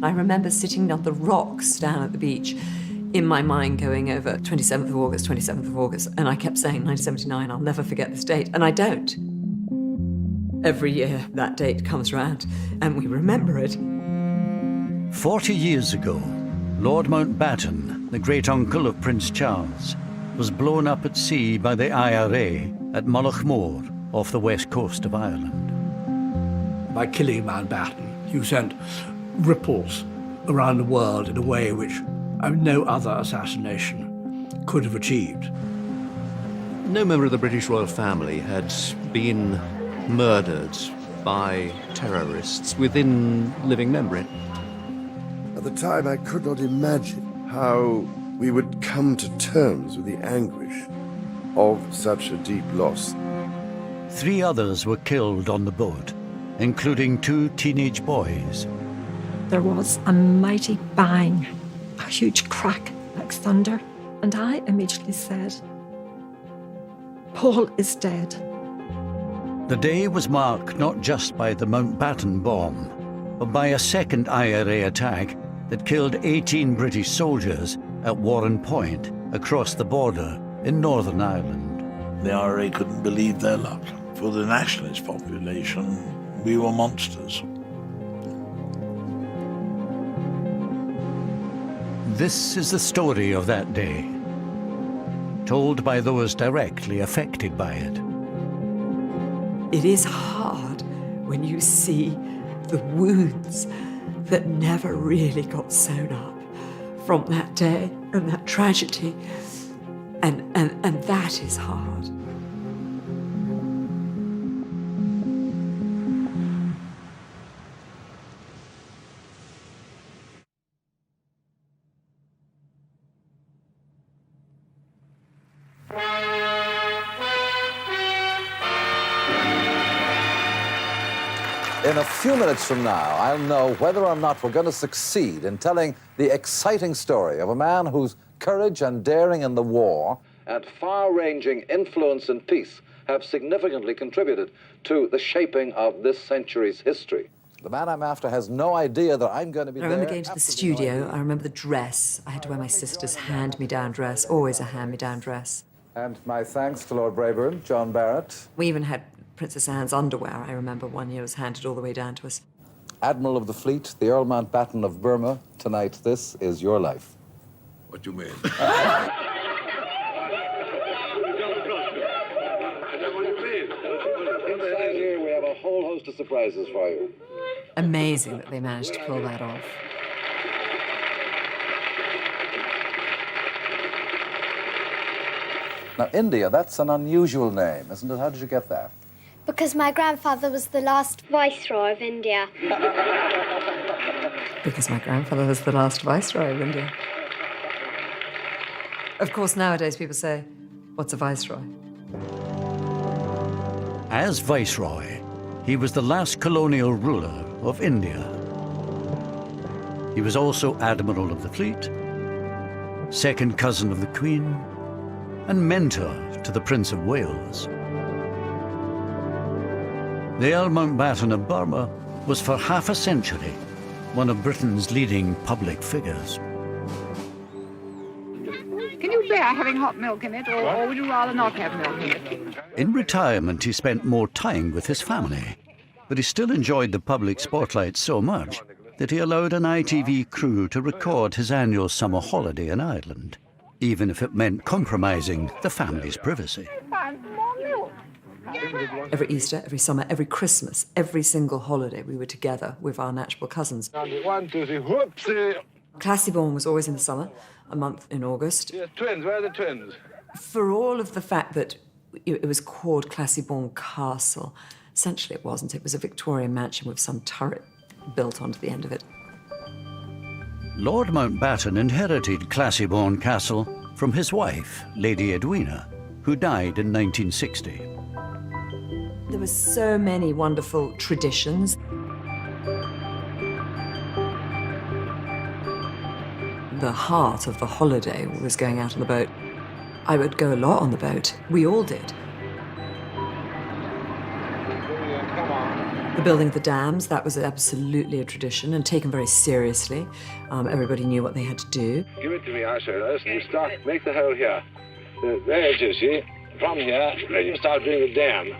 I remember sitting on the rocks down at the beach, in my mind going over 27th of August, 27th of August, and I kept saying 1979, I'll never forget this date, and I don't. Every year that date comes around, and we remember it. 40 years ago, Lord Mountbatten, the great-uncle of Prince Charles, was blown up at sea by the IRA at Mullaghmore, off the west coast of Ireland. By killing Mountbatten, you sent ripples around the world in a way which no other assassination could have achieved. No member of the British royal family had been murdered by terrorists within living memory. At the time, I could not imagine how we would come to terms with the anguish of such a deep loss. 3 others were killed on the boat, including 2 teenage boys. There was a mighty bang, a huge crack like thunder, and I immediately said, Paul is dead. The day was marked not just by the Mountbatten bomb, but by a second IRA attack that killed 18 British soldiers at Warren Point, across the border in Northern Ireland. The IRA couldn't believe their luck. For the nationalist population, we were monsters. This is the story of that day, told by those directly affected by it. It is hard when you see the wounds that never really got sewn up from that day and that tragedy, and that is hard. In a few minutes from now, I'll know whether or not we're going to succeed in telling the exciting story of a man whose courage and daring in the war and far-ranging influence in peace have significantly contributed to the shaping of this century's history. The man I'm after has no idea that I'm going to be there. I remember going to the studio. I remember the dress. I had to wear my sister's hand-me-down dress, always a hand-me-down dress. And my thanks to Lord Brabourne, John Barrett. We even had Princess Anne's underwear, I remember one year was handed all the way down to us. Admiral of the Fleet, the Earl Mountbatten of Burma, tonight this is your life. What do you mean? Inside here, we have a whole host of surprises for you. Amazing that they managed to pull that off. Now, India, that's an unusual name, isn't it? How did you get that? Because my grandfather was the last Viceroy of India. Because my grandfather was the last Viceroy of India. Of course, nowadays people say, what's a Viceroy? As Viceroy, he was the last colonial ruler of India. He was also Admiral of the Fleet, second cousin of the Queen, and mentor to the Prince of Wales. The Earl Mountbatten of Burma was for half a century one of Britain's leading public figures. Can you bear having hot milk in it, or would you rather not have milk in it? In retirement, he spent more time with his family, but he still enjoyed the public spotlight so much that he allowed an ITV crew to record his annual summer holiday in Ireland, even if it meant compromising the family's privacy. Every Easter, every summer, every Christmas, every single holiday, we were together with our natural cousins. 1, 2, 3, whoopsie! Classiebawn was always in the summer, a month in August. Yes, twins, where are the twins? For all of the fact that it was called Classiebawn Castle, essentially it wasn't. It was a Victorian mansion with some turret built onto the end of it. Lord Mountbatten inherited Classiebawn Castle from his wife, Lady Edwina, who died in 1960. There were so many wonderful traditions. The heart of the holiday was going out on the boat. I would go a lot on the boat. We all did. Come on. The building of the dams, that was absolutely a tradition and taken very seriously. Everybody knew what they had to do. Give it to me, I say. Listen, you start, make the hole here. There it is, see? From here, then you start doing the dam.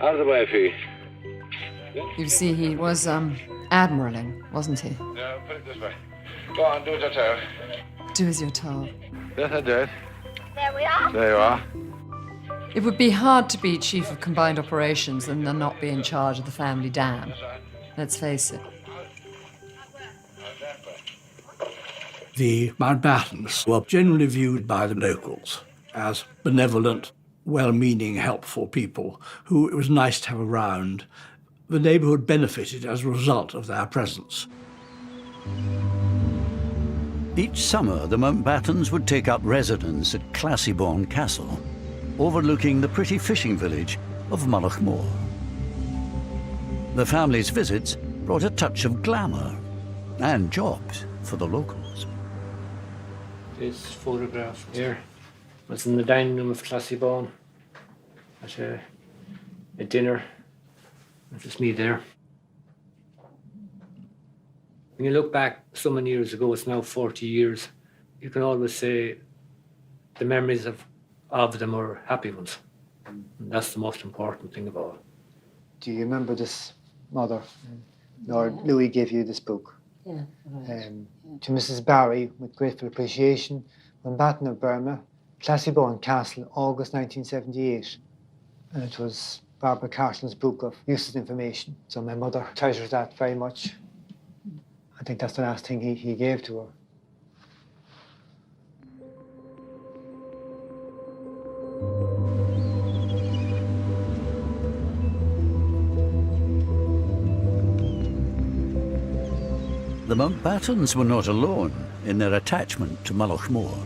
Out of the way, Fee. You see, he was admiraling, wasn't he? No, put it this way. Go on, do as you're told. Do as you're told. Yes, I did. There we are. There you are. It would be hard to be Chief of Combined Operations and then not be in charge of the family dam. Let's face it. The Mountbattens were generally viewed by the locals as benevolent, well-meaning, helpful people who it was nice to have around. The neighbourhood benefited as a result of their presence. Each summer, the Mountbattens would take up residence at Classiebawn Castle, overlooking the pretty fishing village of Mullaghmore. The family's visits brought a touch of glamour and jobs for the locals. This photograph here was in the dining room of Classiebawn at a dinner. That's just me there. When you look back so many years ago, it's now 40 years, you can always say the memories of them are happy ones. And that's the most important thing of all. Do you remember this mother? Lord Louis gave you this book. Yeah. To Mrs. Barry, with grateful appreciation, Mountbatten of Burma, Classiebawn Castle, August 1978. And it was Barbara Carson's book of useless information. So my mother treasures that very much. I think that's the last thing he gave to her. The Mountbattens were not alone in their attachment to Mullaghmore.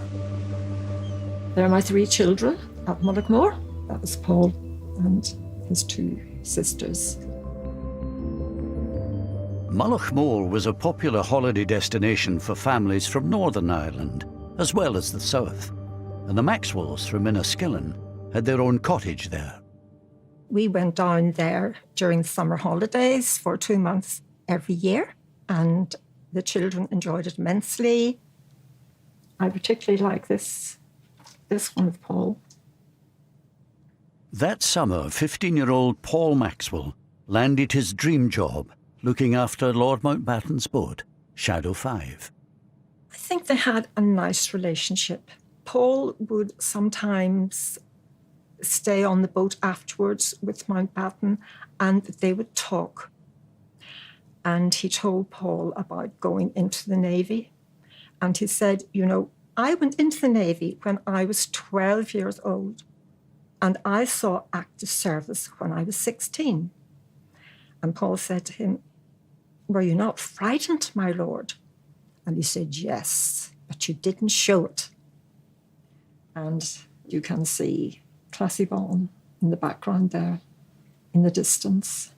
There are my 3 children at Mullaghmore. That was Paul and his 2 sisters. Mullaghmore was a popular holiday destination for families from Northern Ireland, as well as the south, and the Maxwells from Inniskillen had their own cottage there. We went down there during the summer holidays for 2 months every year, and the children enjoyed it immensely. I particularly like this one with Paul. That summer, 15-year-old Paul Maxwell landed his dream job looking after Lord Mountbatten's boat, Shadow 5. I think they had a nice relationship. Paul would sometimes stay on the boat afterwards with Mountbatten and they would talk. And he told Paul about going into the Navy. And he said, you know, I went into the Navy when I was 12 years old. And I saw active service when I was 16. And Paul said to him, were you not frightened, my lord? And he said, yes, but you didn't show it. And you can see Classiebawn in the background there, in the distance.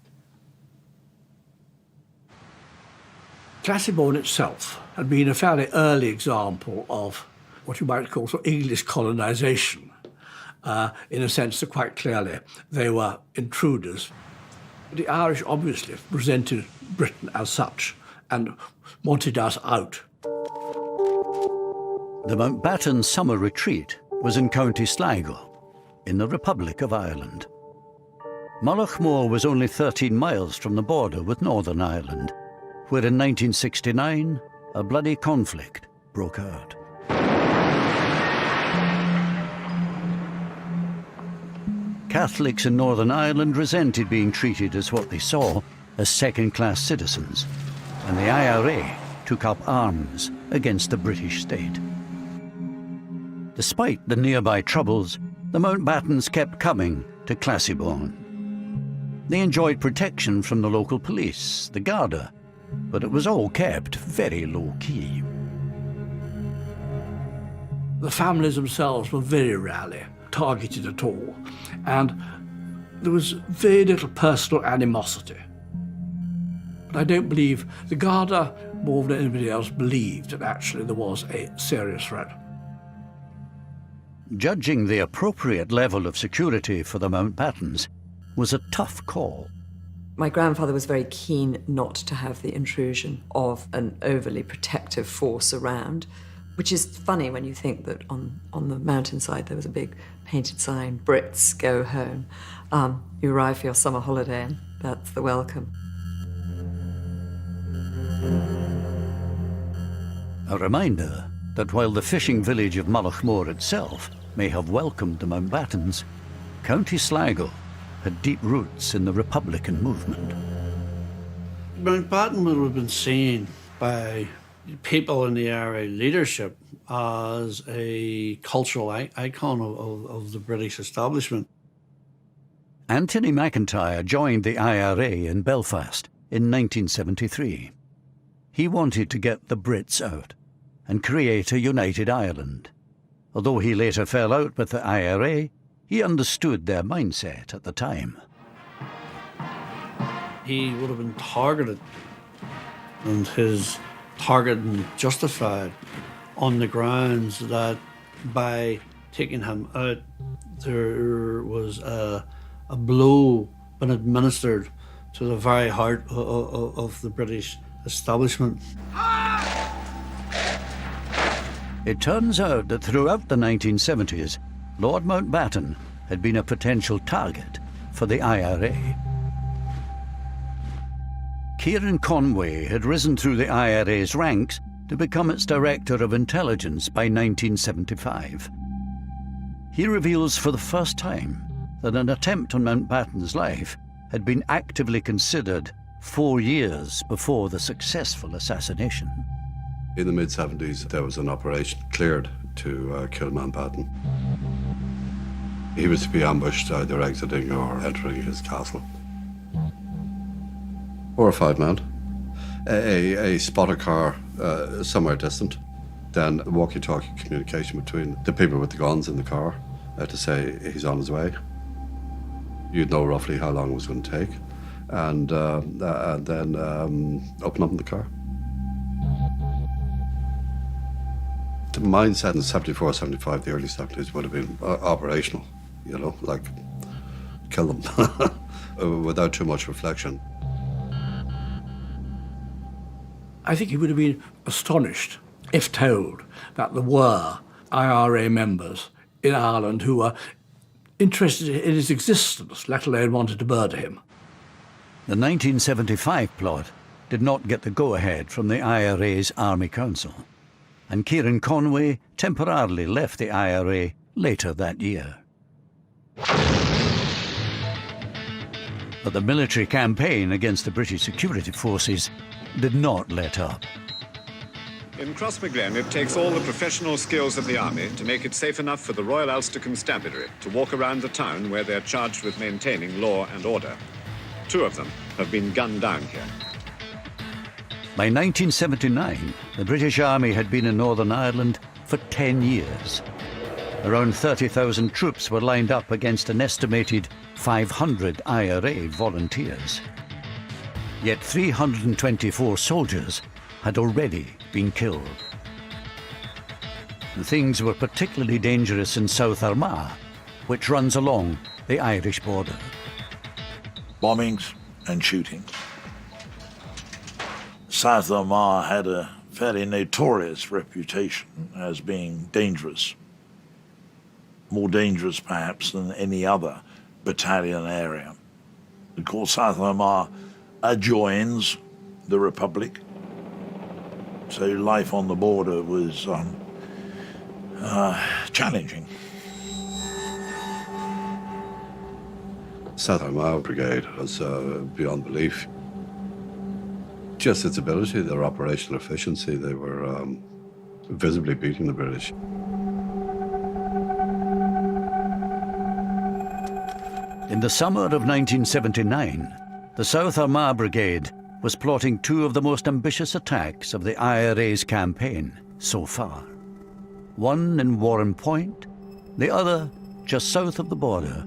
Classiebawn itself had been a fairly early example of what you might call sort of English colonisation. In a sense that quite clearly they were intruders. The Irish obviously presented Britain as such and wanted us out. The Mountbatten summer retreat was in County Sligo, in the Republic of Ireland. Mullaghmore was only 13 miles from the border with Northern Ireland, where in 1969 a bloody conflict broke out. Catholics in Northern Ireland resented being treated as what they saw as second-class citizens, and the IRA took up arms against the British state. Despite the nearby troubles, the Mountbattens kept coming to Classiebawn. They enjoyed protection from the local police, the Garda, but it was all kept very low-key. The families themselves were very rarely targeted at all, and there was very little personal animosity. But I don't believe the Garda, more than anybody else, believed that actually there was a serious threat. Judging the appropriate level of security for the Mountbattens was a tough call. My grandfather was very keen not to have the intrusion of an overly protective force around, which is funny when you think that on the mountainside there was a big painted sign, Brits go home. You arrive for your summer holiday and that's the welcome. A reminder that while the fishing village of Mullaghmore itself may have welcomed the Mountbattens, County Sligo had deep roots in the Republican movement. Mountbatten would have been seen by people in the area leadership as a cultural icon of the British establishment. Anthony McIntyre joined the IRA in Belfast in 1973. He wanted to get the Brits out and create a united Ireland. Although he later fell out with the IRA, he understood their mindset at the time. He would have been targeted, and his targeting justified on the grounds that by taking him out, there was a blow been administered to the very heart of the British establishment. It turns out that throughout the 1970s, Lord Mountbatten had been a potential target for the IRA. Kieran Conway had risen through the IRA's ranks to become its Director of Intelligence by 1975. He reveals for the first time that an attempt on Mountbatten's life had been actively considered 4 years before the successful assassination. In the mid-70s, there was an operation cleared to kill Mountbatten. He was to be ambushed either exiting or entering his castle. 4 or 5 men. A spotter car somewhere distant. Then walkie-talkie communication between the people with the guns in the car to say he's on his way. You'd know roughly how long it was going to take. And then open up in the car. The mindset in 74, 75, the early 70s would have been operational, you know, like kill them without too much reflection. I think he would have been astonished if told that there were IRA members in Ireland who were interested in his existence, let alone wanted to murder him. The 1975 plot did not get the go-ahead from the IRA's Army Council, and Kieran Conway temporarily left the IRA later that year. But the military campaign against the British security forces did not let up. In Crossmaglen, it takes all the professional skills of the army to make it safe enough for the Royal Ulster Constabulary to walk around the town where they're charged with maintaining law and order. 2 of them have been gunned down here. By 1979, the British Army had been in Northern Ireland for 10 years. Around 30,000 troops were lined up against an estimated 500 IRA volunteers. Yet 324 soldiers had already been killed. And things were particularly dangerous in South Armagh, which runs along the Irish border. Bombings and shootings. South Armagh had a fairly notorious reputation as being dangerous. More dangerous, perhaps, than any other battalion area. Of course, South Armagh adjoins the Republic, so life on the border was challenging. South Armagh Brigade was beyond belief. Just its ability, their operational efficiency, they were visibly beating the British. In the summer of 1979, the South Armagh Brigade was plotting 2 of the most ambitious attacks of the IRA's campaign so far. One in Warren Point, the other just south of the border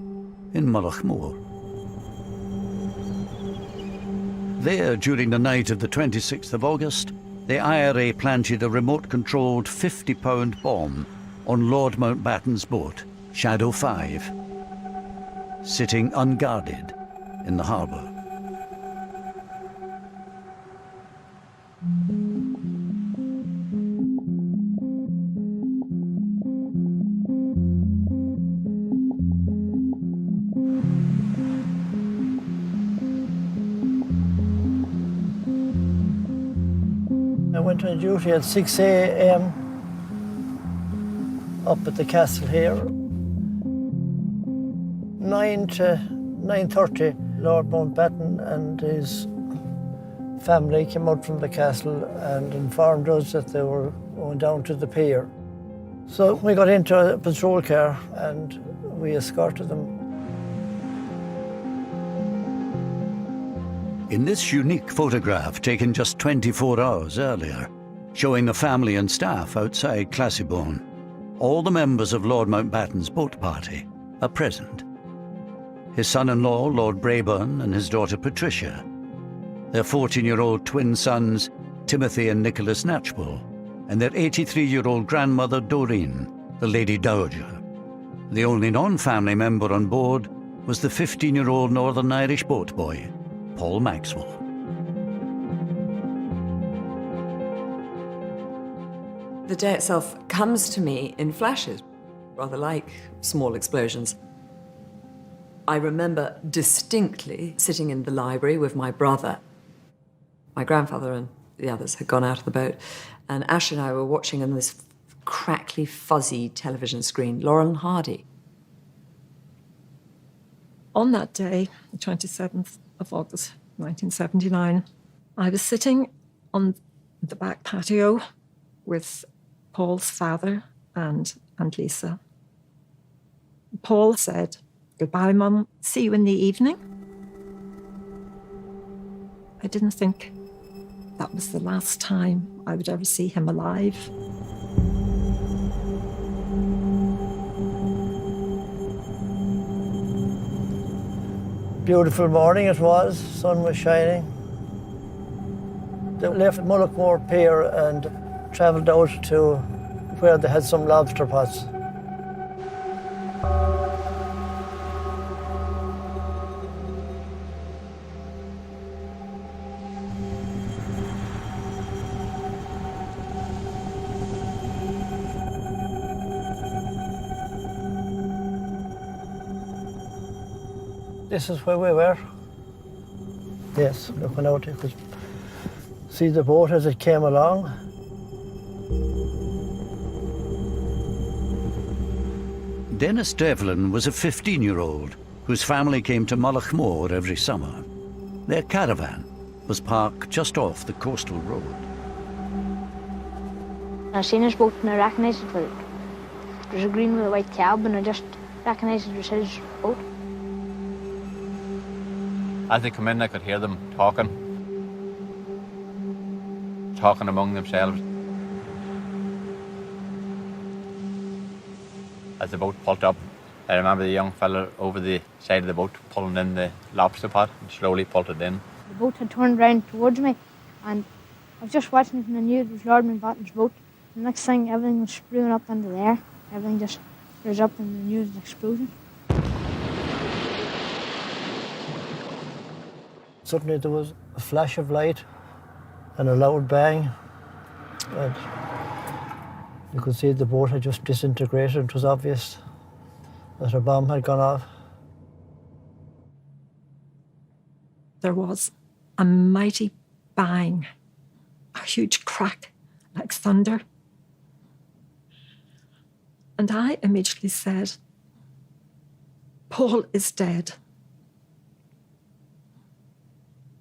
in Mullaghmore. There, during the night of the 26th of August, the IRA planted a remote-controlled 50-pound bomb on Lord Mountbatten's boat, Shadow 5, sitting unguarded in the harbour. went on duty at 6 a.m. up at the castle here. 9 to 9:30, Lord Mountbatten and his family came out from the castle and informed us that they were going down to the pier. So we got into a patrol car and we escorted them. In this unique photograph taken just 24 hours earlier, showing the family and staff outside Classiebawn, all the members of Lord Mountbatten's boat party are present. His son-in-law, Lord Brabourne, and his daughter Patricia, their 14-year-old twin sons, Timothy and Nicholas Knatchbull, and their 83-year-old grandmother, Doreen, the Lady Dowager. The only non-family member on board was the 15-year-old Northern Irish boat boy, Paul Maxwell. The day itself comes to me in flashes, rather like small explosions. I remember distinctly sitting in the library with my brother. My grandfather and the others had gone out of the boat, and Ash and I were watching on this crackly, fuzzy television screen, Laurel and Hardy. On that day, the 27th of August, 1979, I was sitting on the back patio with Paul's father and Aunt Lisa. Paul said, "Goodbye, Mum. See you in the evening." I didn't think that was the last time I would ever see him alive. Beautiful morning it was, sun was shining. They left Mullaghmore Pier and travelled out to where they had some lobster pots. This is where we were. Yes, looking out, you could see the boat as it came along. Dennis Devlin was a 15-year-old whose family came to Mullaghmore every summer. Their caravan was parked just off the coastal road. I seen his boat and I recognised it. There's a green with a white cab and I just recognised it was his boat. As they come in, I could hear them talking among themselves. As the boat pulled up, I remember the young fella over the side of the boat pulling in the lobster pot and slowly pulled it in. The boat had turned round towards me and I was just watching it and I knew it was Lord Mountbatten's boat. The next thing, everything was spewing up into the air. Everything just rose up and I knew it was an explosion. Suddenly there was a flash of light and a loud bang. And you could see the boat had just disintegrated. It was obvious that a bomb had gone off. There was a mighty bang, a huge crack like thunder. And I immediately said, "Paul is dead."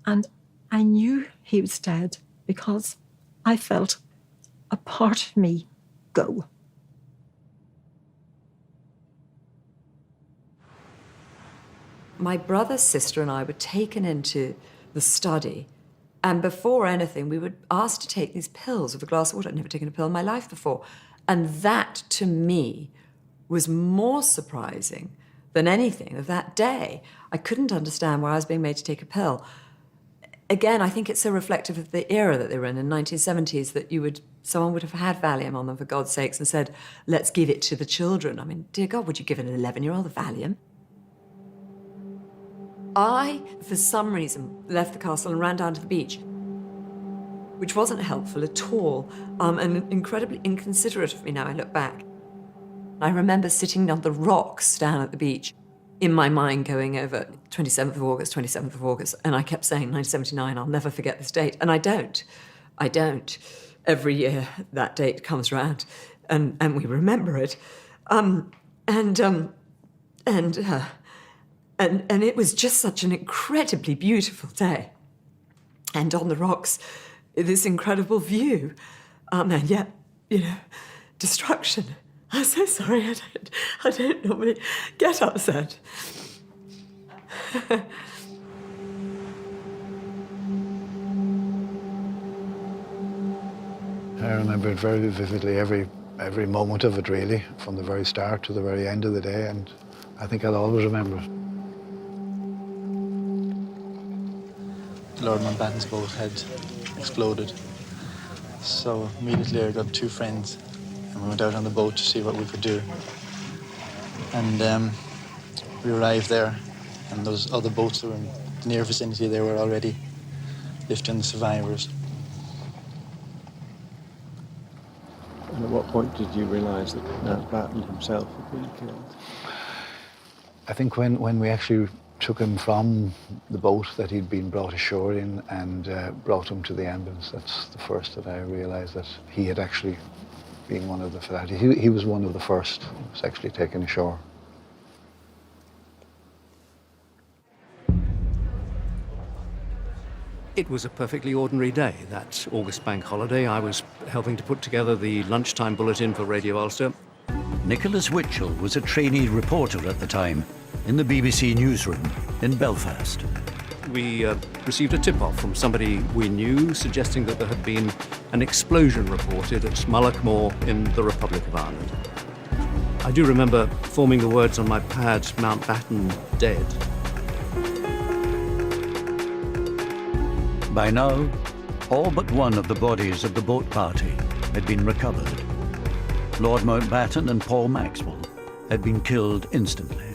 And I knew he was dead because I felt a part of me go. My brother, sister, and I were taken into the study, and before anything, we were asked to take these pills with a glass of water. I'd never taken a pill in my life before. And that, to me, was more surprising than anything of that day. I couldn't understand why I was being made to take a pill. Again, I think it's so reflective of the era that they were in 1970s, that someone would have had Valium on them, for God's sakes, and said, "Let's give it to the children." I mean, dear God, would you give an 11-year-old a Valium? I, for some reason, left the castle and ran down to the beach, which wasn't helpful at all, and incredibly inconsiderate of me now I look back. I remember sitting on the rocks down at the beach, in my mind going over 27th of August, and I kept saying 1979, I'll never forget this date, and I don't. every year that date comes round, and we remember it. And it was just such an incredibly beautiful day. And on the rocks, this incredible view. And yet, destruction. I'm so sorry, I don't normally get upset. I remember it very vividly, every moment of it, really, from the very start to the very end of the day, and I think I'll always remember it. Lord Mountbatten's boat had exploded, so immediately I got two friends and we went out on the boat to see what we could do. And we arrived there, and those other boats that were in the near vicinity, they were already lifting the survivors. And at what point did you realise that Mountbatten himself had been killed? I think when we actually took him from the boat that he'd been brought ashore in and brought him to the ambulance, that's the first that I realised that he had actually been one of the fatalities. He was one of the first who was actually taken ashore. It was a perfectly ordinary day, that August bank holiday. I was helping to put together the lunchtime bulletin for Radio Ulster. Nicholas Witchell was a trainee reporter at the time in the BBC newsroom in Belfast. We received a tip-off from somebody we knew suggesting that there had been an explosion reported at Mullaghmore in the Republic of Ireland. I do remember forming the words on my pad, Mountbatten dead. By now, all but one of the bodies of the boat party had been recovered. Lord Mountbatten and Paul Maxwell had been killed instantly.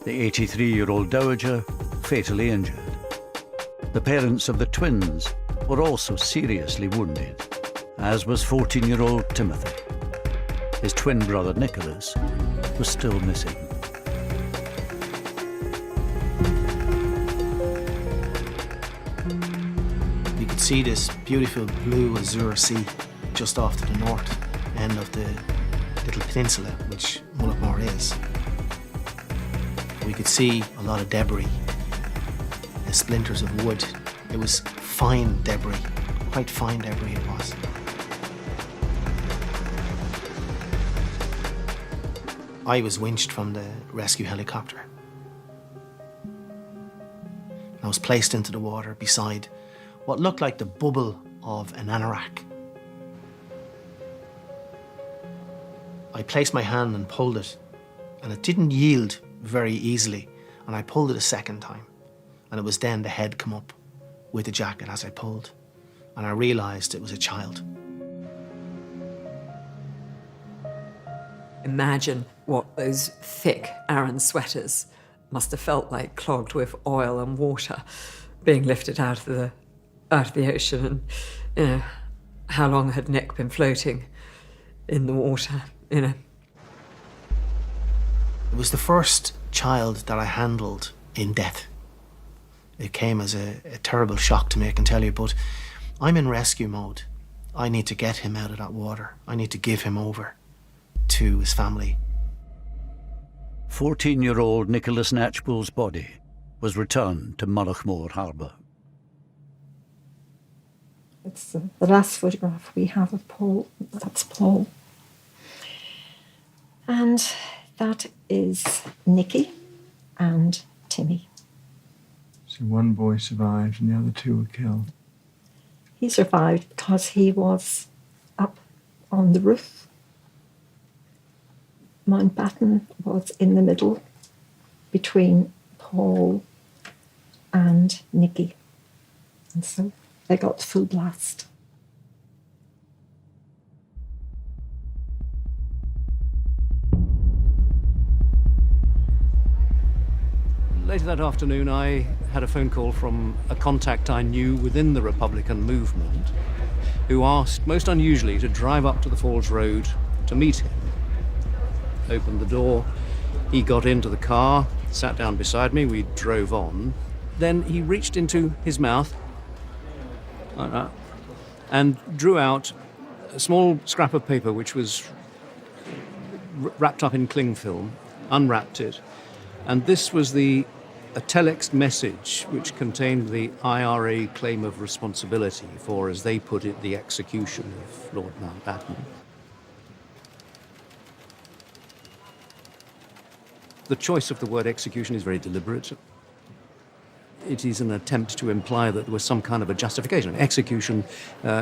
The 83-year-old dowager fatally injured. The parents of the twins were also seriously wounded, as was 14-year-old Timothy. His twin brother Nicholas was still missing. You could see this beautiful blue azure sea just off to the north end of the little peninsula which Mullaghmore is. We could see a lot of debris, splinters of wood. It was fine debris, quite fine debris it was. I was winched from the rescue helicopter. I was placed into the water beside what looked like the bubble of an anorak. I placed my hand and pulled it, and it didn't yield very easily, and I pulled it a second time, and it was then the head come up with the jacket as I pulled, and I realised it was a child. Imagine what those thick Aran sweaters must have felt like, clogged with oil and water, being lifted out of the ocean. And how long had Nick been floating in the water? It was the first child that I handled in death. It came as a terrible shock to me, I can tell you, but I'm in rescue mode. I need to get him out of that water. I need to give him over to his family. 14-year-old Nicholas Knatchbull's body was returned to Mullaghmore Harbour. It's the last photograph we have of Paul. That's Paul. And that is Nicky and Timmy. So one boy survived and the other two were killed. He survived because he was up on the roof. Mountbatten was in the middle between Paul and Nicky. And so they got full blast. Later that afternoon, I had a phone call from a contact I knew within the Republican movement, who asked, most unusually, to drive up to the Falls Road to meet him. Opened the door, he got into the car, sat down beside me, we drove on. Then he reached into his mouth, like that, and drew out a small scrap of paper which was wrapped up in cling film, unwrapped it, and this was a telex message which contained the IRA claim of responsibility for, as they put it, the execution of Lord Mountbatten. The choice of the word execution is very deliberate. It is an attempt to imply that there was some kind of a justification. Execution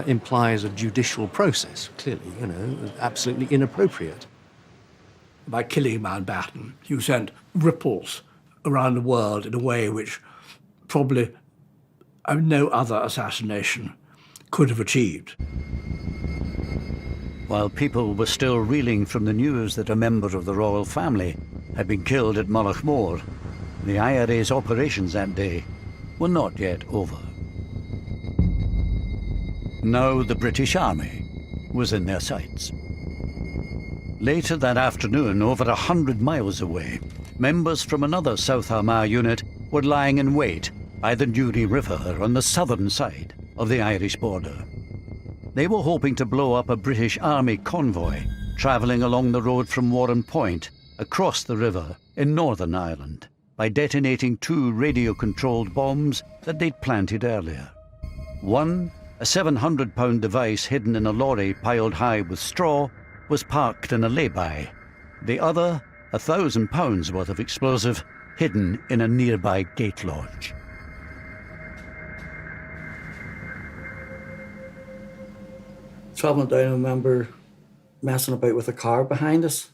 implies a judicial process, clearly, absolutely inappropriate. By killing Mountbatten, you sent ripples around the world in a way which probably no other assassination could have achieved. While people were still reeling from the news that a member of the royal family had been killed at Mullaghmore, the IRA's operations that day were not yet over. Now the British Army was in their sights. Later that afternoon, over 100 miles away, members from another South Armagh unit were lying in wait by the Newry River on the southern side of the Irish border. They were hoping to blow up a British Army convoy travelling along the road from Warren Point across the river in Northern Ireland by detonating 2 radio-controlled bombs that they'd planted earlier. One, a 700-pound device hidden in a lorry piled high with straw, was parked in a lay-by. The other, 1,000 pounds worth of explosive, hidden in a nearby gate lodge. Travelling down, I remember messing about with a car behind us.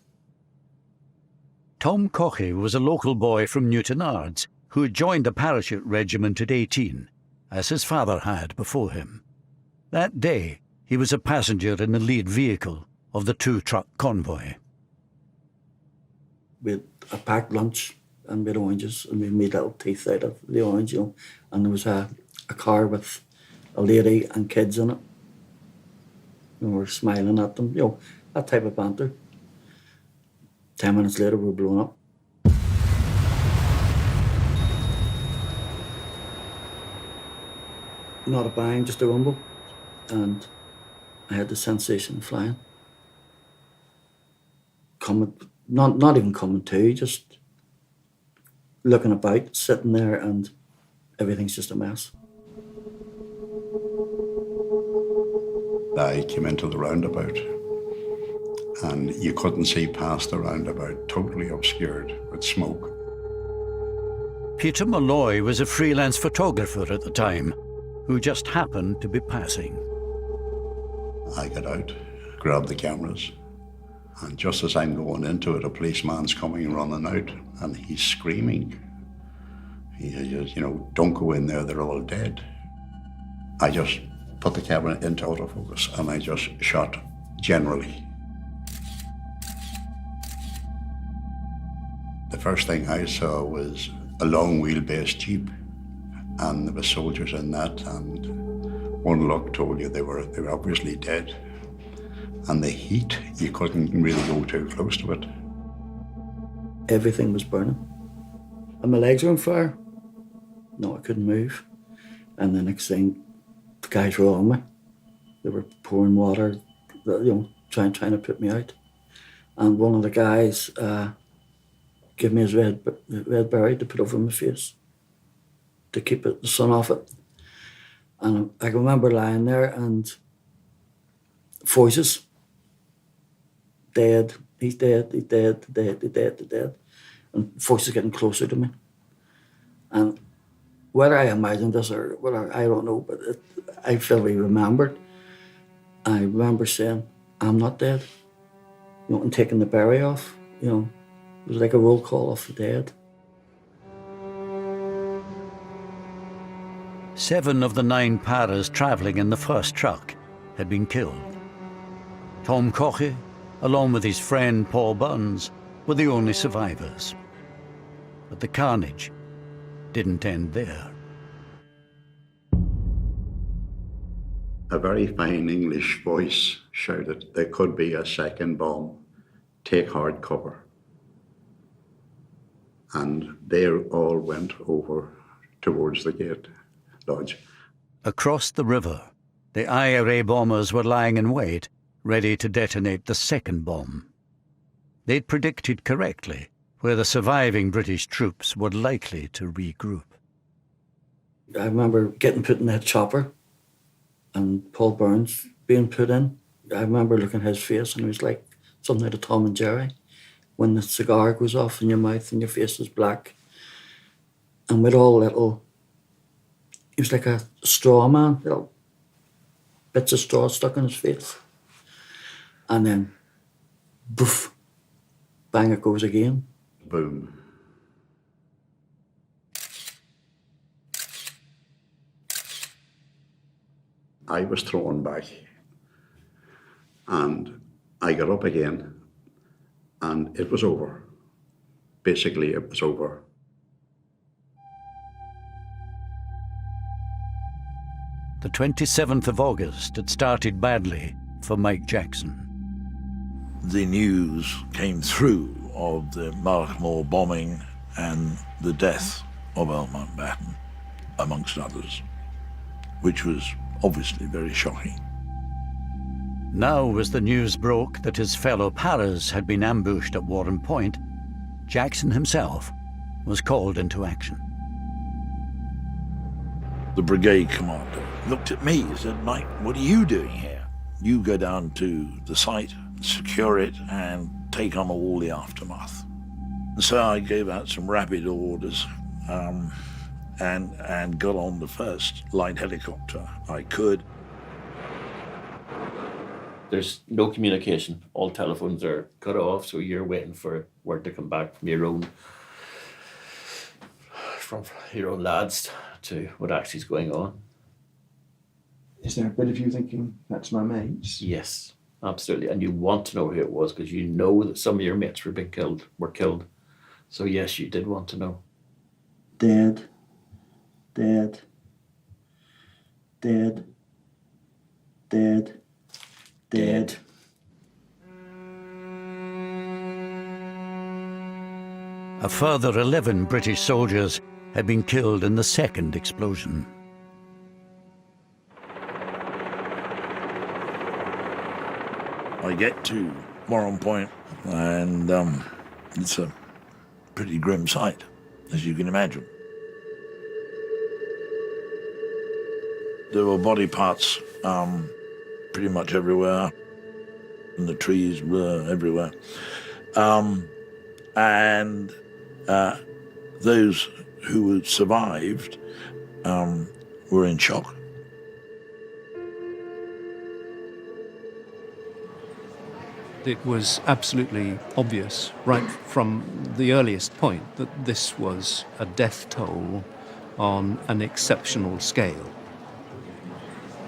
Tom Cochey was a local boy from Newtonards who had joined the parachute regiment at 18, as his father had before him. That day, he was a passenger in the lead vehicle of the 2-truck convoy. We had a packed lunch and we had oranges and we made little teeth out of the orange, and there was a car with a lady and kids in it. And we were smiling at them, that type of banter. 10 minutes later, we were blown up. Not a bang, just a rumble. And I had the sensation of flying. Not even coming to, just looking about, sitting there, and everything's just a mess. I came into the roundabout and you couldn't see past the roundabout, totally obscured with smoke. Peter Malloy was a freelance photographer at the time, who just happened to be passing. I got out, grabbed the cameras, and just as I'm going into it, a policeman's coming running out, and he's screaming. He says, don't go in there, they're all dead. I just put the camera into autofocus and I just shot generally. The first thing I saw was a long wheelbase Jeep, and there were soldiers in that, and one look told you they were obviously dead. And the heat, you couldn't really go too close to it. Everything was burning. And my legs were on fire. No, I couldn't move. And the next thing, the guys were on me. They were pouring water, trying to put me out. And one of the guys gave me his red beret to put over my face to keep the sun off it. And I can remember lying there and voices. Dead, he's dead, he's dead, dead, he's dead, he's dead. And voices getting closer to me. And whether I imagined this or whether, I don't know, but I vividly remembered. I remember saying, I'm not dead. And taking the beret off, it was like a roll call of the dead. 7 of the 9 paras travelling in the first truck had been killed. Tom Cochey, along with his friend Paul Burns, were the only survivors. But the carnage didn't end there. A very fine English voice shouted, there could be a second bomb. Take hard cover. And they all went over towards the gate lodge. Across the river, the IRA bombers were lying in wait ready to detonate the second bomb. They'd predicted correctly where the surviving British troops were likely to regroup. I remember getting put in that chopper and Paul Burns being put in. I remember looking at his face and it was like something out of Tom and Jerry. When the cigar goes off in your mouth and your face is black. And with all little, he was like a straw man, little bits of straw stuck in his face. And then, boof, bang it goes again. Boom. I was thrown back and I got up again and it was over. Basically, it was over. The 27th of August had started badly for Mike Jackson. The news came through of the Markmoor bombing and the death of Earl Mountbatten, amongst others, which was obviously very shocking. Now, as the news broke that his fellow paras had been ambushed at Warren Point, Jackson himself was called into action. The brigade commander looked at me and said, "Mike, what are you doing here? You go down to the site, secure it, and take on all the aftermath." And so I gave out some rapid orders and got on the first light helicopter I could. There's no communication. All telephones are cut off, so you're waiting for word to come back from your own lads to what actually is going on. Is there a bit of you thinking, that's my mates? Yes, absolutely. And you want to know who it was because you know that some of your mates were killed. So yes, you did want to know. Dead. Dead. Dead. Dead. Dead. A further 11 British soldiers had been killed in the second explosion. I get to Warren Point and it's a pretty grim sight, as you can imagine. There were body parts pretty much everywhere, and the trees were everywhere. And those who had survived were in shock. It was absolutely obvious, right from the earliest point, that this was a death toll on an exceptional scale.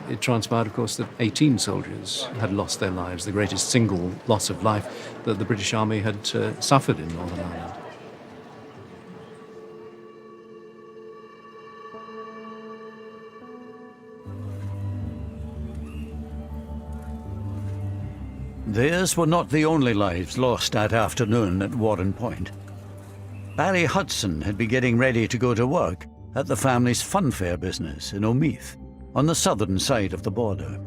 It transpired, of course, that 18 soldiers had lost their lives, the greatest single loss of life that the British Army had suffered in Northern Ireland. Theirs were not the only lives lost that afternoon at Warren Point. Barry Hudson had been getting ready to go to work at the family's funfair business in Omeath, on the southern side of the border.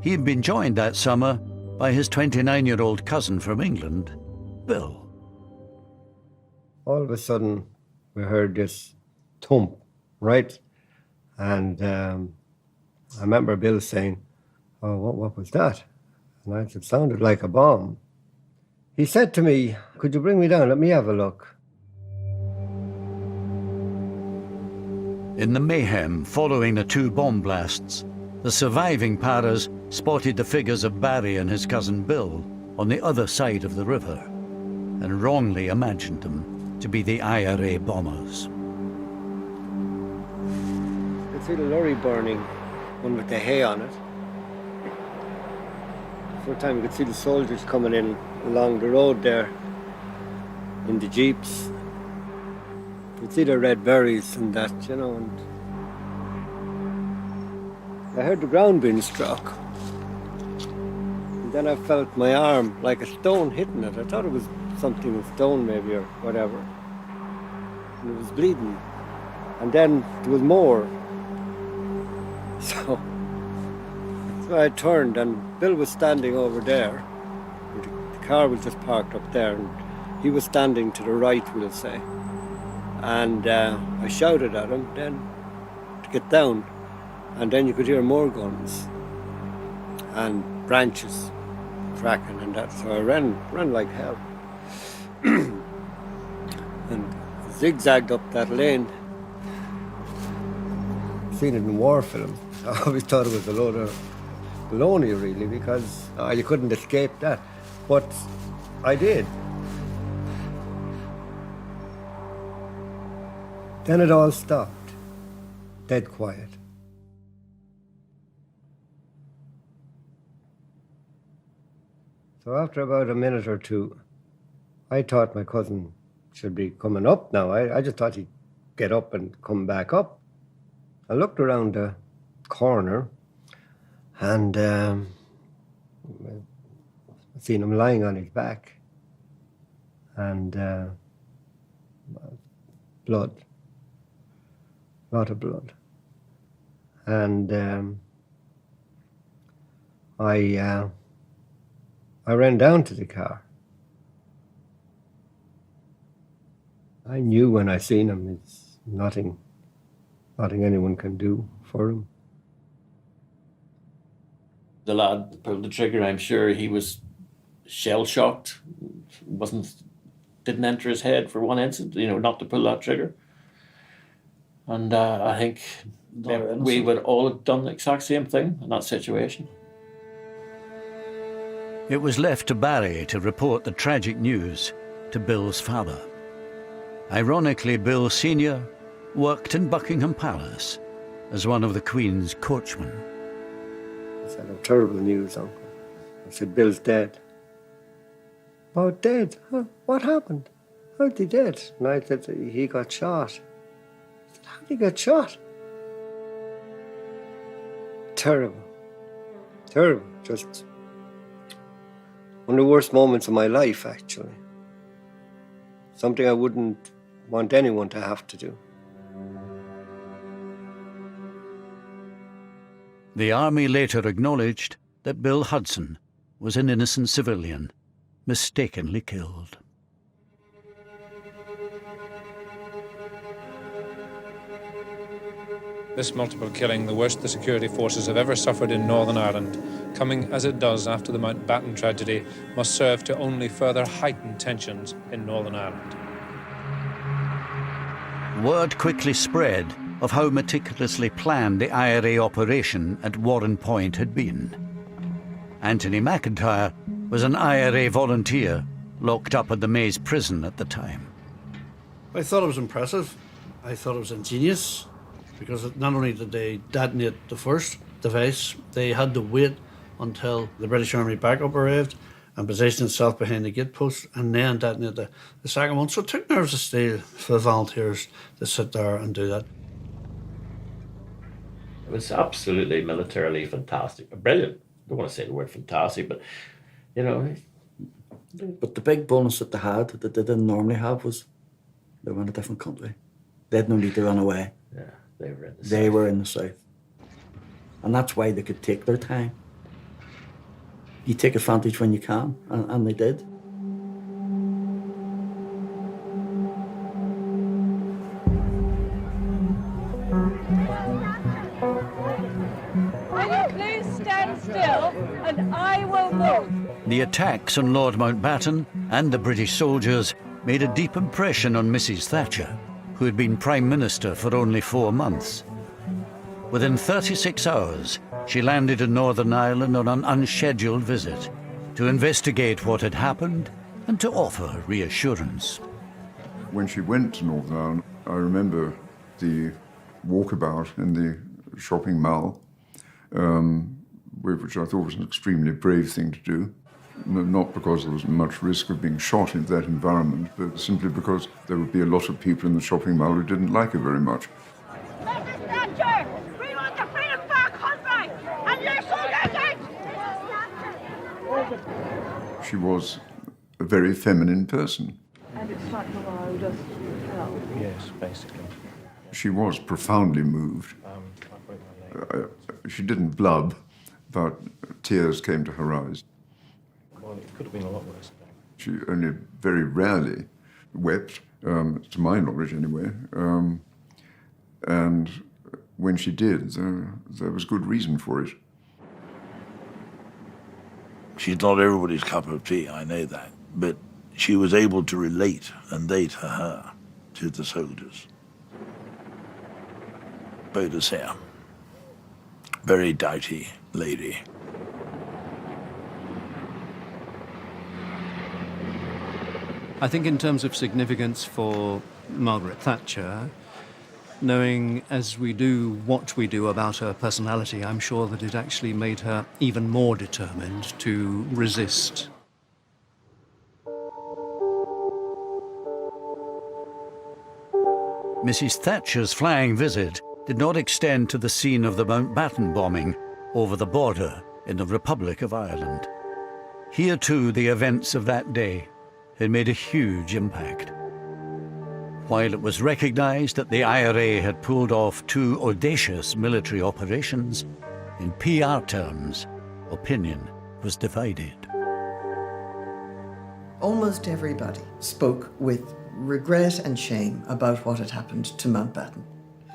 He had been joined that summer by his 29-year-old cousin from England, Bill. All of a sudden, we heard this thump, right? And I remember Bill saying, "Oh, what was that?" And I said, "It sounded like a bomb." He said to me, "Could you bring me down? Let me have a look." In the mayhem following the two bomb blasts, the surviving paras spotted the figures of Barry and his cousin Bill on the other side of the river and wrongly imagined them to be the IRA bombers. You could see the lorry burning, one with the hay on it. For a time you could see the soldiers coming in along the road there in the jeeps. You could see the red berets and that, you know, and I heard the ground being struck. And then I felt my arm like a stone hitting it. I thought it was something, a stone maybe or whatever. And it was bleeding. And then there was more. So So I turned and Bill was standing over there. The car was just parked up there and he was standing to the right, we'll say. And I shouted at him then to get down. And then you could hear more guns and branches cracking and that. So I ran like hell. And zigzagged up that lane. Seen it in war film. I always thought it was a load of baloney, really, because you couldn't escape that. But I did. Then it all stopped. Dead quiet. So after about a minute or two, I thought my cousin should be coming up now. I just thought he'd get up and come back up. I looked around the corner and I seen him lying on his back and blood, a lot of blood. And I ran down to the car. I knew when I seen him, it's nothing anyone can do for him. The lad that pulled the trigger, I'm sure he was shell-shocked. Didn't enter his head for one instant, not to pull that trigger. And I think that we would all have done the exact same thing in that situation. It was left to Barry to report the tragic news to Bill's father. Ironically, Bill Sr. worked in Buckingham Palace as one of the Queen's coachmen. I said, "Oh, terrible news, Uncle." I said, "Bill's dead." "Oh, dead? Huh? What happened? How'd he dead?" And I said, "He got shot." I said, "How'd he get shot?" Terrible. Terrible. Just one of the worst moments of my life, actually. Something I wouldn't want anyone to have to do. The army later acknowledged that Bill Hudson was an innocent civilian, mistakenly killed. This multiple killing, the worst the security forces have ever suffered in Northern Ireland, coming as it does after the Mountbatten tragedy, must serve to only further heighten tensions in Northern Ireland. Word quickly spread of how meticulously planned the IRA operation at Warren Point had been. Anthony McIntyre was an IRA volunteer locked up at the Maze prison at the time. I thought it was impressive. I thought it was ingenious, because not only did they detonate the first device, they had to wait until the British Army backup arrived and positioned itself behind the gate post and then detonate the second one. So it took nerves of steel for the volunteers to sit there and do that. It was absolutely militarily fantastic. Brilliant. I don't want to say the word fantastic, but, But the big bonus that they had, that they didn't normally have, was they were in a different country. They had no need to run away. Yeah, they were in the south. They were in the south. And that's why they could take their time. You take advantage when you can, and they did. Will you please stand still and I will move? The attacks on Lord Mountbatten and the British soldiers made a deep impression on Mrs. Thatcher, who had been Prime Minister for only 4 months. Within 36 hours, she landed in Northern Ireland on an unscheduled visit to investigate what had happened and to offer reassurance. When she went to Northern Ireland, I remember the walkabout in the shopping mall, which I thought was an extremely brave thing to do. Not because there was much risk of being shot in that environment, but simply because there would be a lot of people in the shopping mall who didn't like her very much. Mrs. Thatcher, we want the freedom for our country, and you're so getting. She was a very feminine person. And it's like allowed us to tell. Yes, basically. She was profoundly moved. She didn't blub, but tears came to her eyes. Well, it could have been a lot worse. She only very rarely wept, to my knowledge anyway. And when she did, there was good reason for it. She's not everybody's cup of tea, I know that, but she was able to relate, and they to her, to the soldiers. Baudelaire, very doughty lady. I think in terms of significance for Margaret Thatcher, knowing as we do what we do about her personality, I'm sure that it actually made her even more determined to resist. Mrs. Thatcher's flying visit did not extend to the scene of the Mountbatten bombing over the border in the Republic of Ireland. Here too the events of that day had made a huge impact. While it was recognised that the IRA had pulled off 2 audacious military operations, in PR terms, opinion was divided. Almost everybody spoke with regret and shame about what had happened to Mountbatten.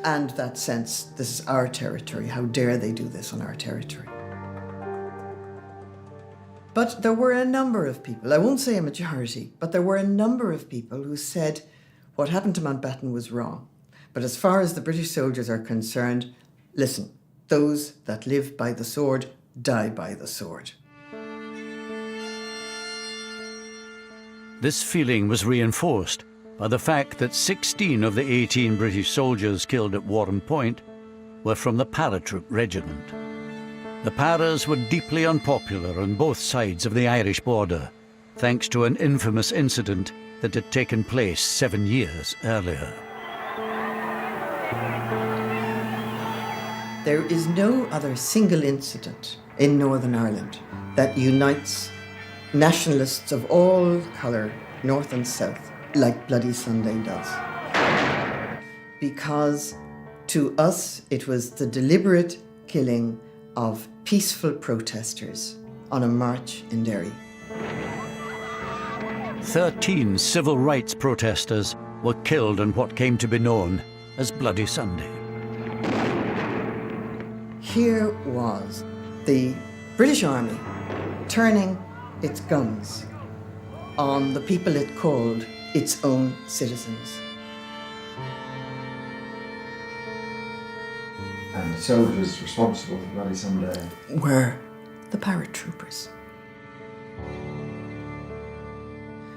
And that sense, this is our territory, how dare they do this on our territory. But there were a number of people, I won't say a majority, but there were a number of people who said what happened to Mountbatten was wrong. But as far as the British soldiers are concerned, listen, those that live by the sword die by the sword. This feeling was reinforced by the fact that 16 of the 18 British soldiers killed at Warren Point were from the paratroop regiment. The Paras were deeply unpopular on both sides of the Irish border, thanks to an infamous incident that had taken place 7 years earlier. There is no other single incident in Northern Ireland that unites nationalists of all colour, north and south, like Bloody Sunday does. Because to us it was the deliberate killing of peaceful protesters on a march in Derry. 13 civil rights protesters were killed on what came to be known as Bloody Sunday. Here was the British Army turning its guns on the people it called its own citizens. And the soldiers responsible for Bloody Sunday were the paratroopers.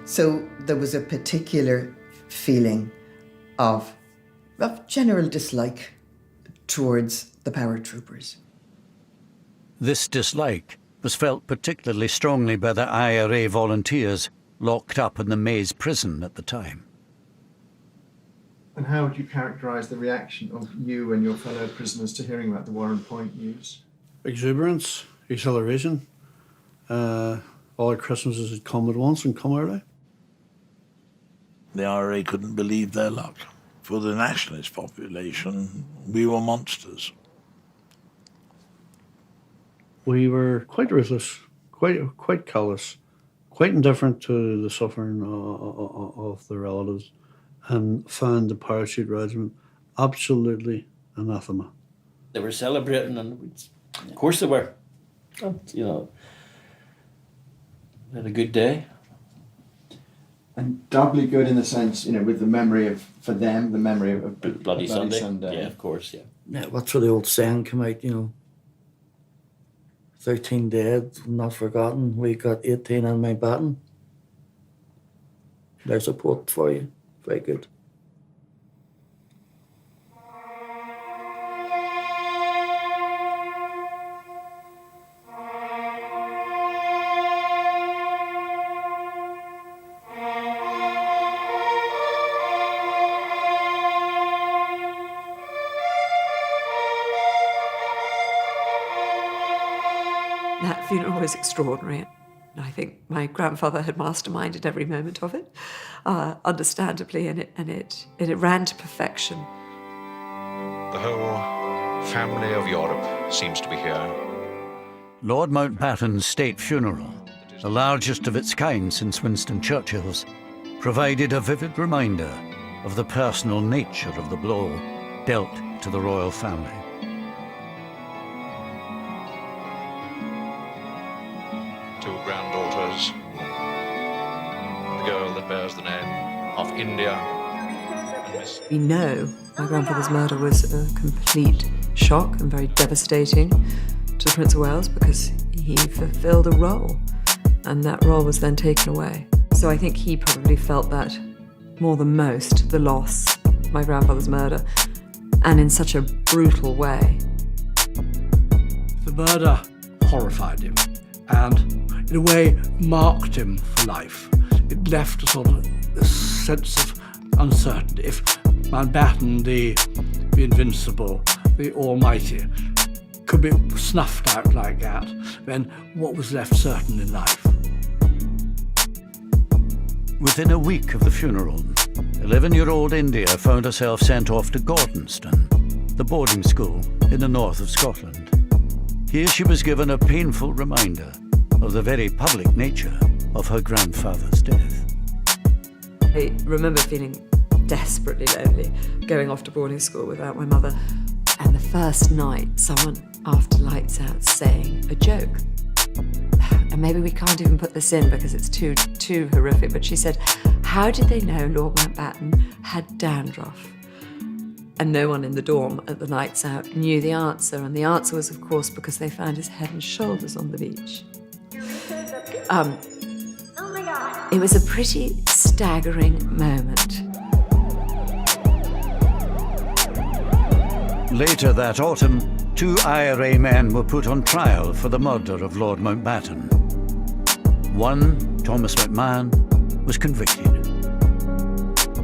So there was a particular feeling of general dislike towards the paratroopers. This dislike was felt particularly strongly by the IRA volunteers locked up in the Maze prison at the time. And how would you characterise the reaction of you and your fellow prisoners to hearing about the Warren Point news? Exuberance, exhilaration. All the Christmases had come at once and come early. The IRA couldn't believe their luck. For the nationalist population, we were monsters. We were quite ruthless, quite callous, quite indifferent to the suffering of the relatives, and found the parachute regiment absolutely anathema. They were celebrating, and of course they were. You know, they had a good day. And doubly good in the sense, you know, with the memory of, for them, the memory of Bloody Sunday. Yeah, of course, yeah. Yeah, what's where the old saying come out, you know, 13 dead, not forgotten. We got 18 on Mountbatten. There's a quote for you. Very good. That funeral was extraordinary. I think my grandfather had masterminded every moment of it, understandably, and it ran to perfection. The whole family of Europe seems to be here. Lord Mountbatten's state funeral, the largest of its kind since Winston Churchill's, provided a vivid reminder of the personal nature of the blow dealt to the royal family. Two granddaughters, the girl that bears the name of India. We know my grandfather's murder was a complete shock and very devastating to the Prince of Wales because he fulfilled a role, and that role was then taken away. So I think he probably felt that more than most, the loss of my grandfather's murder, and in such a brutal way. The murder horrified him and, in a way, marked him for life. It left a sort of a sense of uncertainty. If Mountbatten, the invincible, the almighty, could be snuffed out like that, then what was left certain in life? Within a week of the funeral, 11-year-old India found herself sent off to Gordonston, the boarding school in the north of Scotland. Here she was given a painful reminder of the very public nature of her grandfather's death. I remember feeling desperately lonely, going off to boarding school without my mother. And the first night, someone, after lights out, saying a joke. And maybe we can't even put this in because it's too horrific, but she said, how did they know Lord Mountbatten had dandruff? And no one in the dorm at the lights out knew the answer. And the answer was, of course, because they found his head and shoulders on the beach. It was a pretty staggering moment. Later that autumn, 2 IRA men were put on trial for the murder of Lord Mountbatten. One, Thomas McMahon, was convicted.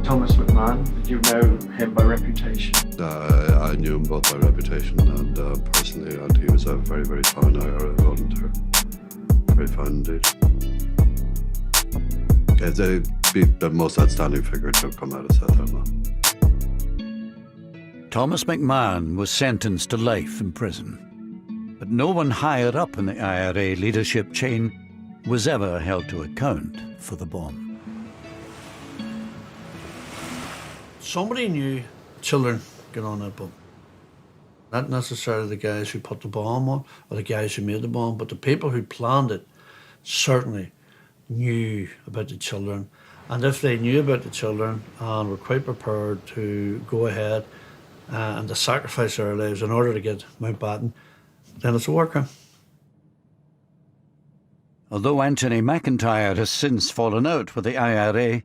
Thomas McMahon, did you know him by reputation? I knew him both by reputation and personally, and he was a very, very fine IRA volunteer. Very fine indeed. They'd be the most outstanding figure to have come out of South Ireland. Thomas McMahon was sentenced to life in prison, but no one higher up in the IRA leadership chain was ever held to account for the bomb. Somebody knew children get on that bomb. Not necessarily the guys who put the bomb on or the guys who made the bomb, but the people who planned it certainly knew about the children. And if they knew about the children and were quite prepared to go ahead and to sacrifice their lives in order to get Mountbatten, then it's a war crime. Although Anthony McIntyre has since fallen out with the IRA,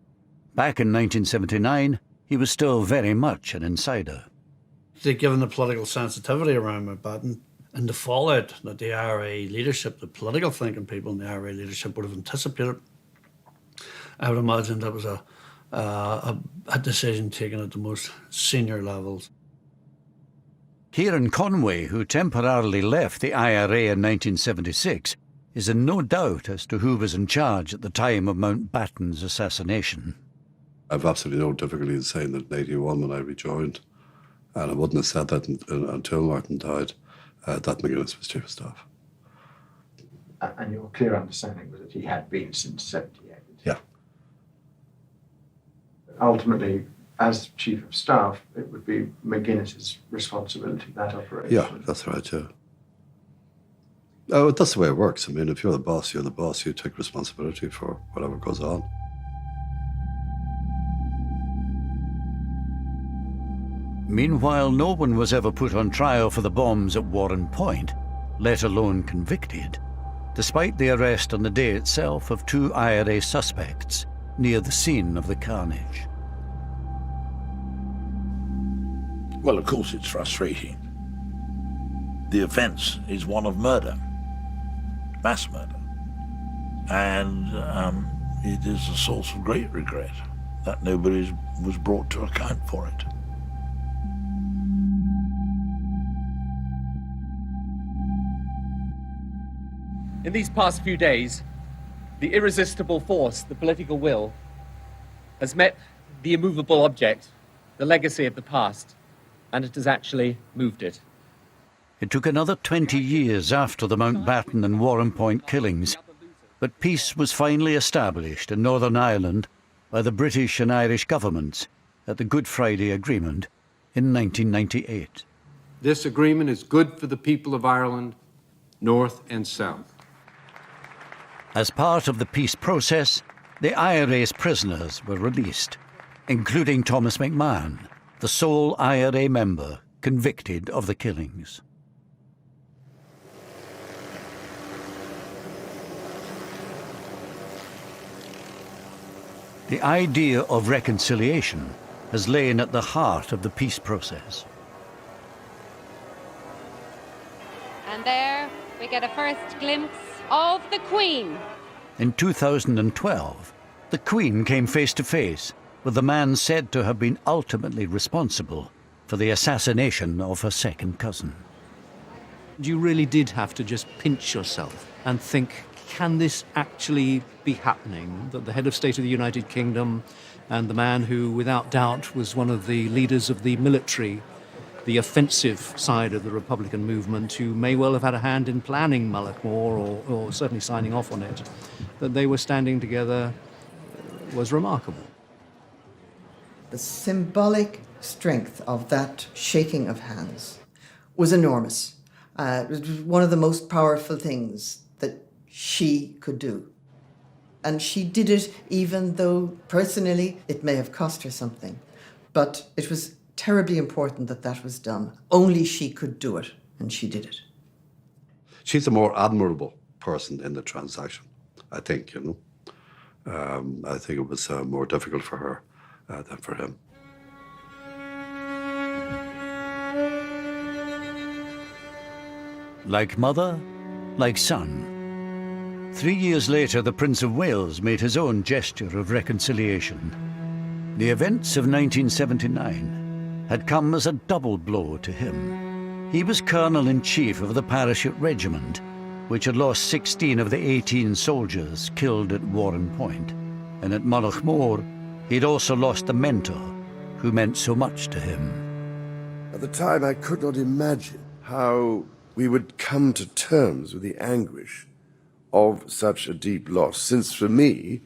back in 1979, he was still very much an insider. Given the political sensitivity around Mountbatten and the fallout that the IRA leadership, the political thinking people in the IRA leadership would have anticipated, I would imagine that was a decision taken at the most senior levels. Kieran Conway, who temporarily left the IRA in 1976, is in no doubt as to who was in charge at the time of Mountbatten's assassination. I've absolutely no difficulty in saying that in 81 when I rejoined, and I wouldn't have said that until Martin died, that McGuinness was chief of staff. And your clear understanding was that he had been since 78? Yeah. Ultimately, as chief of staff, it would be McGuinness's responsibility, that operation. Yeah, that's right, yeah. Oh, that's the way it works. I mean, if you're the boss, you're the boss. You take responsibility for whatever goes on. Meanwhile, no one was ever put on trial for the bombs at Warren Point, let alone convicted, despite the arrest on the day itself of 2 IRA suspects near the scene of the carnage. Well, of course it's frustrating. The offence is one of murder, mass murder. And it is a source of great regret that nobody was brought to account for it. In these past few days, the irresistible force, the political will, has met the immovable object, the legacy of the past, and it has actually moved it. It took another 20 years after the Mountbatten and Warrenpoint killings, but peace was finally established in Northern Ireland by the British and Irish governments at the Good Friday Agreement in 1998. This agreement is good for the people of Ireland, North and South. As part of the peace process, the IRA's prisoners were released, including Thomas McMahon, the sole IRA member convicted of the killings. The idea of reconciliation has lain at the heart of the peace process. And there we get a first glimpse of the Queen. In 2012, the Queen came face to face with the man said to have been ultimately responsible for the assassination of her second cousin. You really did have to just pinch yourself and think, can this actually be happening? That the head of state of the United Kingdom and the man who, without doubt, was one of the leaders of the military, the offensive side of the Republican movement, who may well have had a hand in planning Mullaghmore or certainly signing off on it, that they were standing together was remarkable. The symbolic strength of that shaking of hands was enormous. It was one of the most powerful things that she could do. And she did it even though personally it may have cost her something. But it was terribly important that that was done. Only she could do it, and she did it. She's a more admirable person in the transaction, I think, you know. I think it was more difficult for her than for him. Like mother, like son. 3 years later, the Prince of Wales made his own gesture of reconciliation. The events of 1979 had come as a double blow to him. He was Colonel-in-Chief of the Parachute Regiment, which had lost 16 of the 18 soldiers killed at Warrenpoint. And at Mullaghmore, he'd also lost a mentor who meant so much to him. At the time, I could not imagine how we would come to terms with the anguish of such a deep loss, since for me,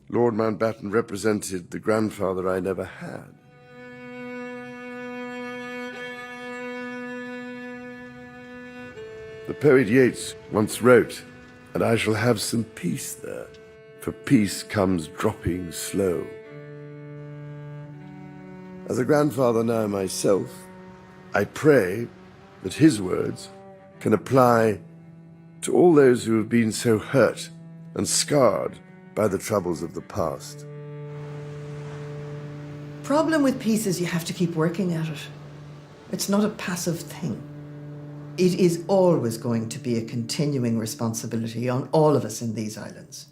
Lord Mountbatten represented the grandfather I never had. The poet Yeats once wrote, "And I shall have some peace there, for peace comes dropping slow." As a grandfather now myself, I pray that his words can apply to all those who have been so hurt and scarred by the troubles of the past. Problem with peace is you have to keep working at it. It's not a passive thing. It is always going to be a continuing responsibility on all of us in these islands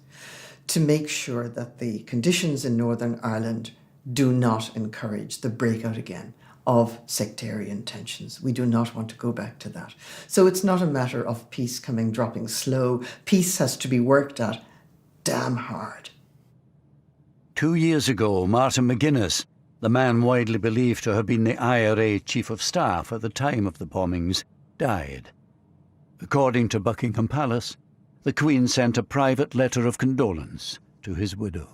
to make sure that the conditions in Northern Ireland do not encourage the breakout again of sectarian tensions. We do not want to go back to that. So it's not a matter of peace coming dropping slow. Peace has to be worked at damn hard. 2 years ago, Martin McGuinness, the man widely believed to have been the IRA Chief of Staff at the time of the bombings, died. According to Buckingham Palace, the Queen sent a private letter of condolence to his widow.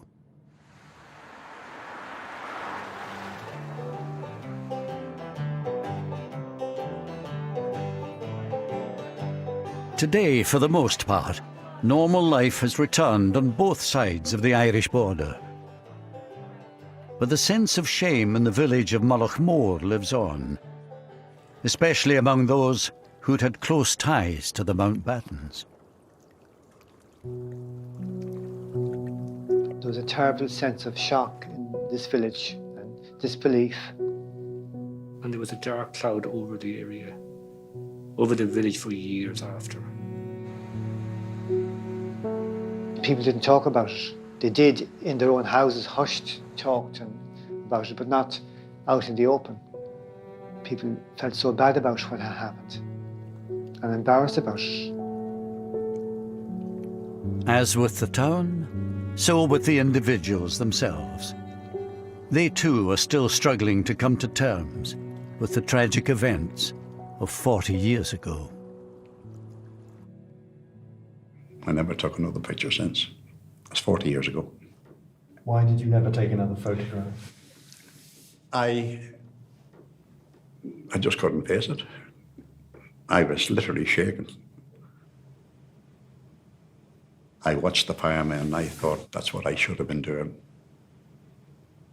Today, for the most part, normal life has returned on both sides of the Irish border. But the sense of shame in the village of Mullaghmore lives on, especially among those who'd had close ties to the Mountbattens. There was a terrible sense of shock in this village and disbelief. And there was a dark cloud over the area, over the village for years after. People didn't talk about it. They did in their own houses, hushed, talked about it, but not out in the open. People felt so bad about what had happened and embarrassed about it. As with the town, so with the individuals themselves. They too are still struggling to come to terms with the tragic events of 40 years ago. I never took another picture since. It's 40 years ago. Why did you never take another photograph? I just couldn't face it. I was literally shaking. I watched the firemen and I thought that's what I should have been doing.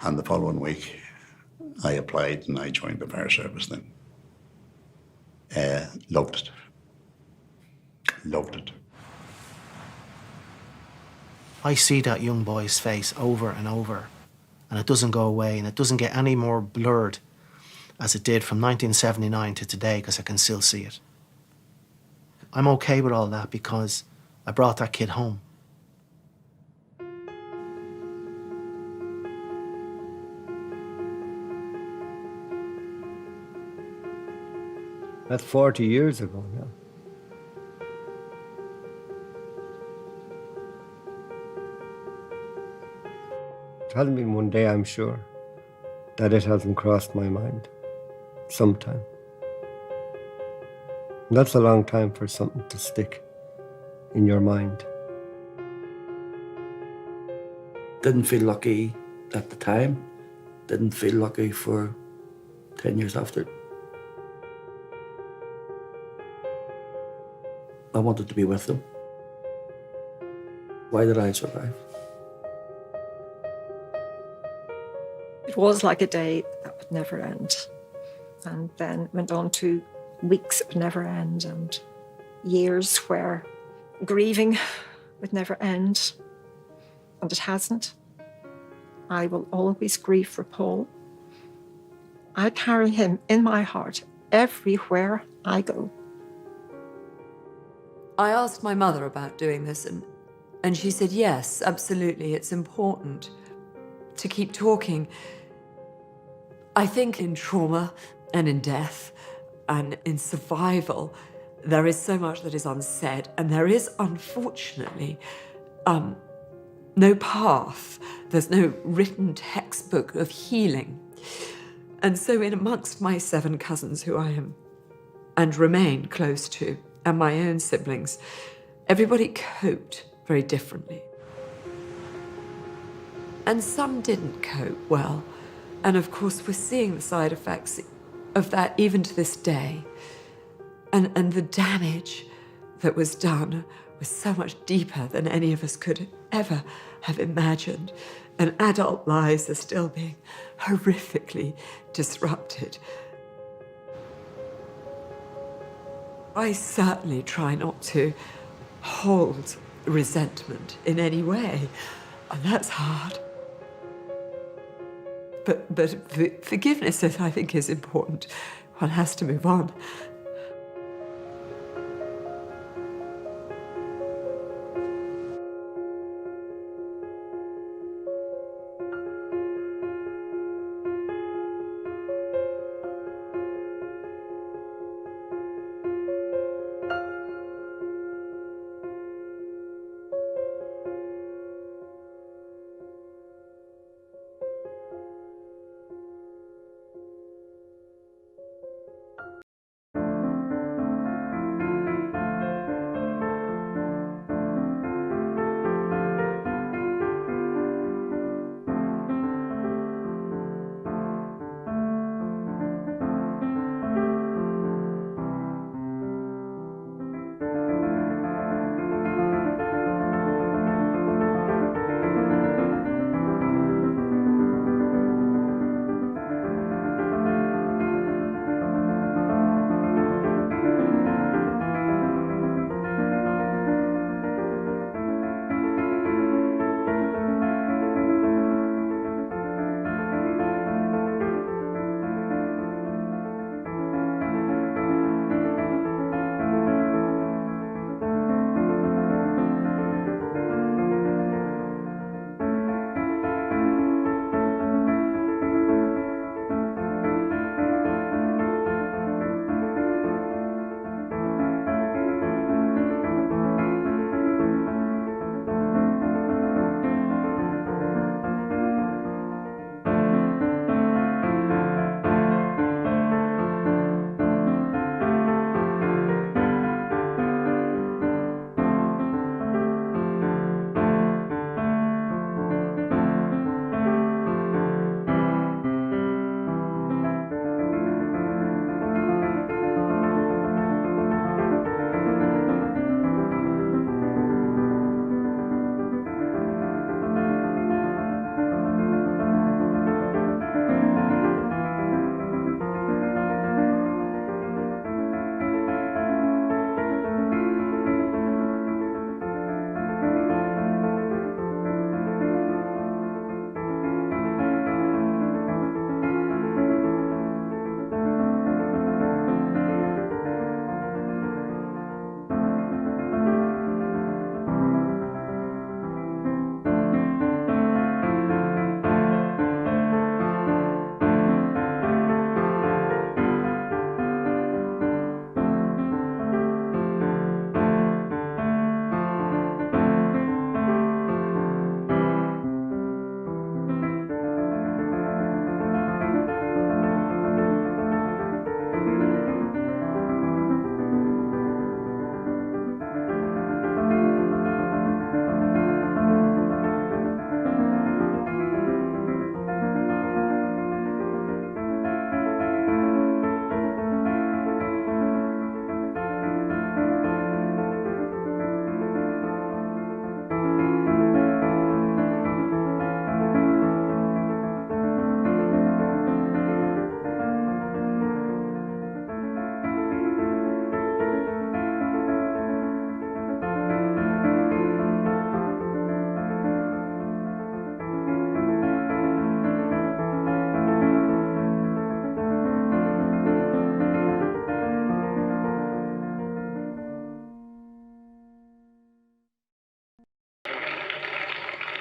And the following week, I applied and I joined the fire service then. Loved it. Loved it. I see that young boy's face over and over, and it doesn't go away, and it doesn't get any more blurred as it did from 1979 to today, because I can still see it. I'm okay with all that because I brought that kid home. That's 40 years ago now. It hasn't been one day, I'm sure, that it hasn't crossed my mind. Sometime. And that's a long time for something to stick in your mind. Didn't feel lucky at the time. Didn't feel lucky for 10 years after. I wanted to be with them. Why did I survive? It was like a day that would never end. And then went on to weeks that would never end and years where grieving would never end. And it hasn't. I will always grieve for Paul. I carry him in my heart everywhere I go. I asked my mother about doing this, and she said, yes, absolutely, it's important to keep talking. I think in trauma and in death and in survival, there is so much that is unsaid, and there is, unfortunately, no path. There's no written textbook of healing. And so in amongst my 7 cousins who I am and remain close to, and my own siblings, everybody coped very differently. And some didn't cope well. And of course, we're seeing the side effects of that even to this day. And the damage that was done was so much deeper than any of us could ever have imagined. And adult lives are still being horrifically disrupted. I certainly try not to hold resentment in any way, and that's hard. But forgiveness, I think, is important. One has to move on.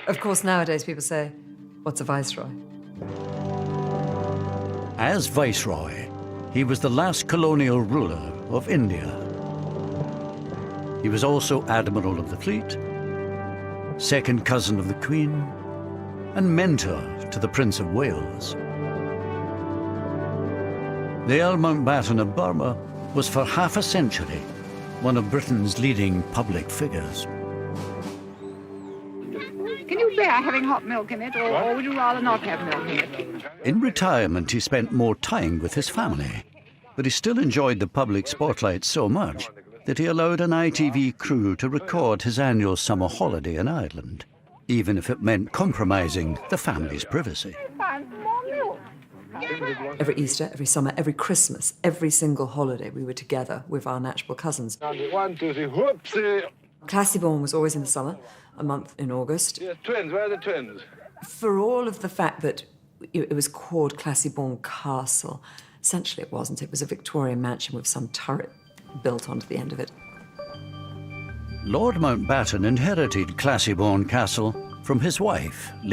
Of course, nowadays people say, what's a viceroy? As Viceroy, he was the last colonial ruler of India. He was also Admiral of the Fleet, second cousin of the Queen, and mentor to the Prince of Wales. The Earl Mountbatten of Burma was for half a century one of Britain's leading public figures. Can you bear having hot milk in it, or would you rather not have milk in it? In retirement, he spent more time with his family, but he still enjoyed the public spotlight so much that he allowed an ITV crew to record his annual summer holiday in Ireland, even if it meant compromising the family's privacy. Every Easter, every summer, every Christmas, every single holiday, we were together with our natural cousins. 1, 2, 3, whoopsie. Classybourne was always in the summer, a month in August. Yes, twins, where are the twins? For all of the fact that it was called Classybourne Castle, essentially it wasn't. It was a Victorian mansion with some turret built onto the end of it. Lord Mountbatten inherited Classybourne Castle from his wife, Lady